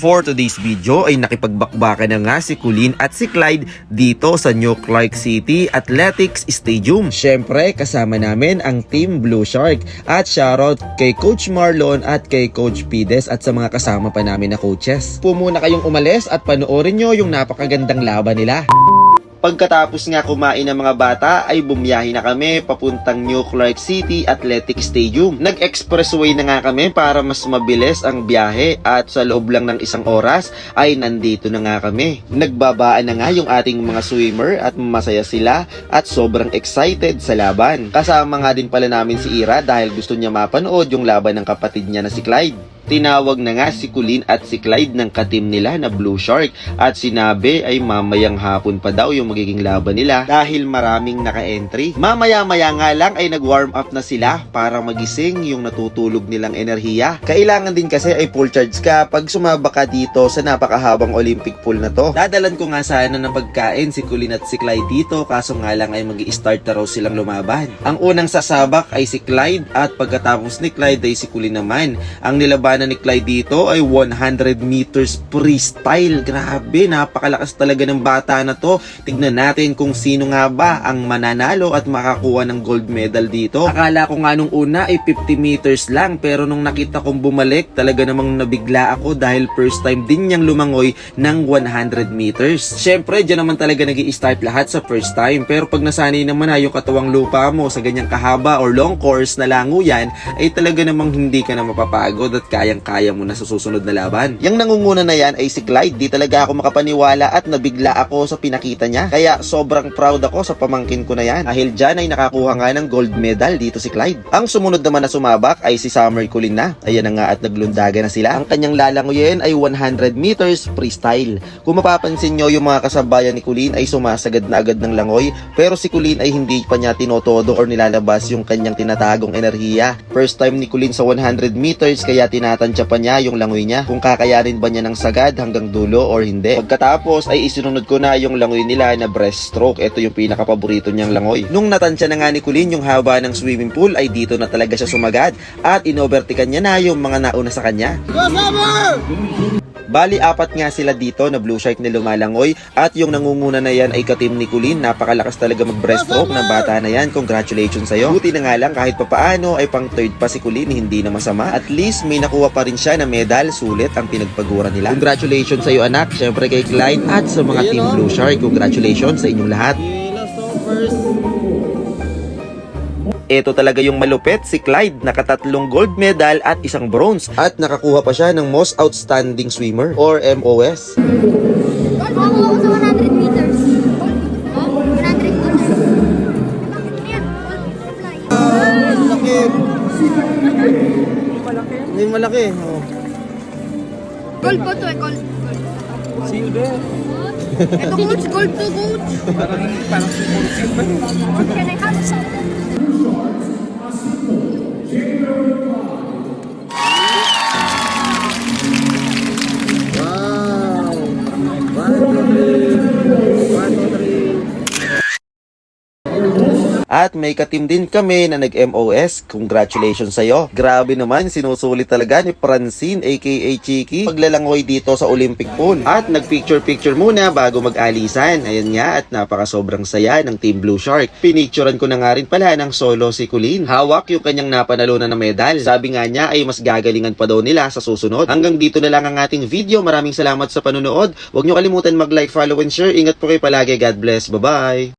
For today's video ay nakipagbakbakan na nga si Colleen at si Clyde dito sa New Clark City Athletics Stadium. Syempre kasama namin ang Team Blue Shark at shoutout kay Coach Marlon at kay Coach Pides at sa mga kasama pa namin na coaches. Muna kayong umalis at panoorin nyo yung napakagandang laban nila. Pagkatapos nga kumain ng mga bata ay bumiyahe na kami papuntang New Clark City Athletic Stadium. Nag-expressway na nga kami para mas mabilis ang biyahe at sa loob lang ng isang oras ay nandito na nga kami. Nagbabaan na nga yung ating mga swimmer at masaya sila at sobrang excited sa laban. Kasama nga din pala namin si Ira dahil gusto niya mapanood yung laban ng kapatid niya na si Clyde. Tinawag na nga si Colleen at si Clyde ng katim nila na Blue Shark at sinabi ay mamayang hapon pa daw yung magiging laban nila dahil maraming naka-entry. Mamaya-maya nga lang ay nag-warm up na sila para magising yung natutulog nilang enerhiya. Kailangan din kasi ay full charge ka pag sumaba ka dito sa napakahabang Olympic pool na to. Dadalan ko nga sana ng pagkain si Colleen at si Clyde dito kaso nga lang ay mag-i-start na raw silang lumaban. Ang unang sasabak ay si Clyde at pagkatapos ni Clyde ay si Colleen naman. Ang nilabanan ni Clyde dito ay 100 meters freestyle. Grabe, napakalakas talaga ng bata na to. Tignan natin kung sino nga ba ang mananalo at makakuha ng gold medal dito. Akala ko nga nung una ay 50 meters lang pero nung nakita kong bumalik talaga namang nabigla ako dahil first time din niyang lumangoy ng 100 meters. Syempre, dyan naman talaga nag-i-start lahat sa first time pero pag nasanay naman na yung katawang lupa mo sa ganyang kahaba or long course na lango yan ay talaga namang hindi ka na mapapagod at kayang-kaya mo na sa susunod na laban. Yang nangunguna na yan ay si Clyde. Di talaga ako makapaniwala at nabigla ako sa pinakita niya. Kaya sobrang proud ako sa pamangkin ko na yan. Dahil dyan ay nakakuha nga ng gold medal dito si Clyde. Ang sumunod naman na sumabak ay si Summer Colleen na. Ayan na nga at naglundaga na sila. Ang kanyang lalangoyin ay 100 meters freestyle. Kung mapapansin nyo yung mga kasabayan ni Colleen ay sumasagad na agad ng langoy. Pero si Colleen ay hindi pa niya tinotodo or nilalabas yung kanyang tinatagong enerhiya. First time ni Colleen sa 100 meters kaya tinatansya pa niya yung langoy niya kung kakayanin ba niya ng sagad hanggang dulo or hindi. Pagkatapos ay isinunod ko na yung langoy nila na breaststroke. Ito yung pinakapaborito niyang langoy. Nung natansya na nga ni Colleen yung haba ng swimming pool ay dito na talaga siya sumagad at inovertikan niya na yung mga nauna sa kanya. Bali, apat nga sila dito na Blue Shark na lumalangoy at yung nangunguna na yan ay katim ni Colleen. Napakalakas talaga mag-breaststroke ng bata na yan. Congratulations sa'yo. Buti na nga lang kahit papaano ay pang third pa si Colleen, hindi na masama. At least may nakuha pa rin siya na medal. Sulit ang pinagpaguran nila. Congratulations sa'yo anak, syempre kay Clyde at sa mga Team Blue Shark. Congratulations sa inyong lahat. Ito talaga yung malupit, si Clyde, nakatatlong gold medal at isang bronze at nakakuha pa siya ng Most Outstanding Swimmer or MOS. Ako sa 100 meters. 100 meters. Hindi malaki. Oh. Gold po to eh, gold. See you there. Ito coach, gold to coach. Parang sumulsip ba? Can I have something? At may katim din kami na nag-MOS. Congratulations sa'yo. Grabe naman, sinusulit talaga ni Francine aka Chiki paglalangoy dito sa Olympic pool. At nag-picture-picture muna bago mag-alisan. Ayan nga at napaka-sobrang saya ng Team Blue Shark. Pinicturean ko na nga rin pala ng solo si Colleen. Hawak yung kanyang napanalunan na medal. Sabi nga niya ay mas gagalingan pa daw nila sa susunod. Hanggang dito na lang ang ating video. Maraming salamat sa panonood. Huwag nyo kalimutan mag-like, follow, and share. Ingat po kayo palagi. God bless. Bye-bye!